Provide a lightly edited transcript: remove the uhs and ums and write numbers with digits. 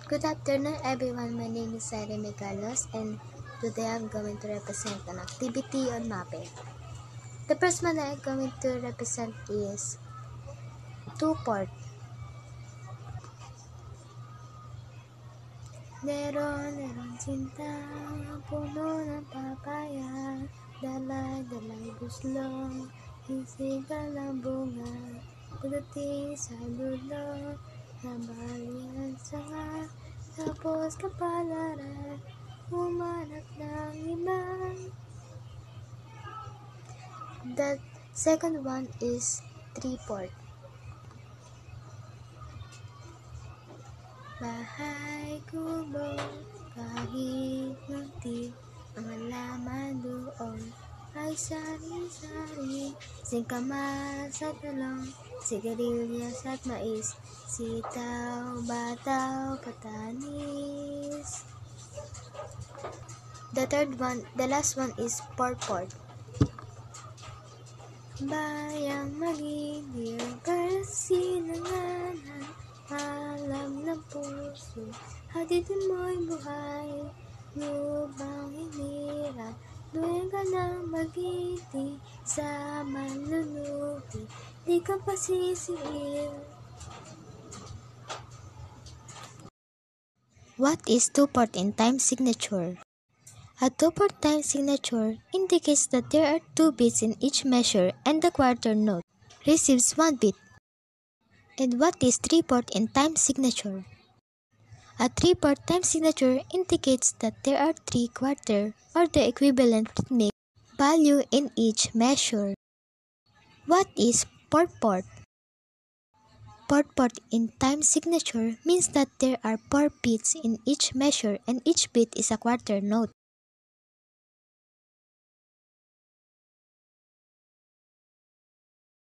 Good afternoon everyone, my name is Irene Carlos and today I'm going to represent an activity on mapping. The first one I'm going to represent is two-port. Neron cinta, puno ng papaya, dalay guslong, isigal ang bunga, pagdating sa dulo, nabalian sanga, tapos kapalaran, humanap ng iba. The second one is three-port. Bahay kubo, kahit munti, ang halaman doon ay sari-sari, singkamas at talong, sigarilyas at mais, sitaw, bataw, patanis. The last one is four-port. Bayang magiging kasinanganan, alam ng puso, hatitin mo'y buhay, lubang hinirap, duweng ka ng magiti, sa manlulupi, di ka pasisiil. What is two-port in time signature? A two-port time signature indicates that there are two beats in each measure and the quarter note receives one beat. And what is three-port in time signature? A three-port time signature indicates that there are three quarter or the equivalent rhythmic value in each measure. What is four-port? Four-port in time signature means that there are four beats in each measure and each beat is a quarter note.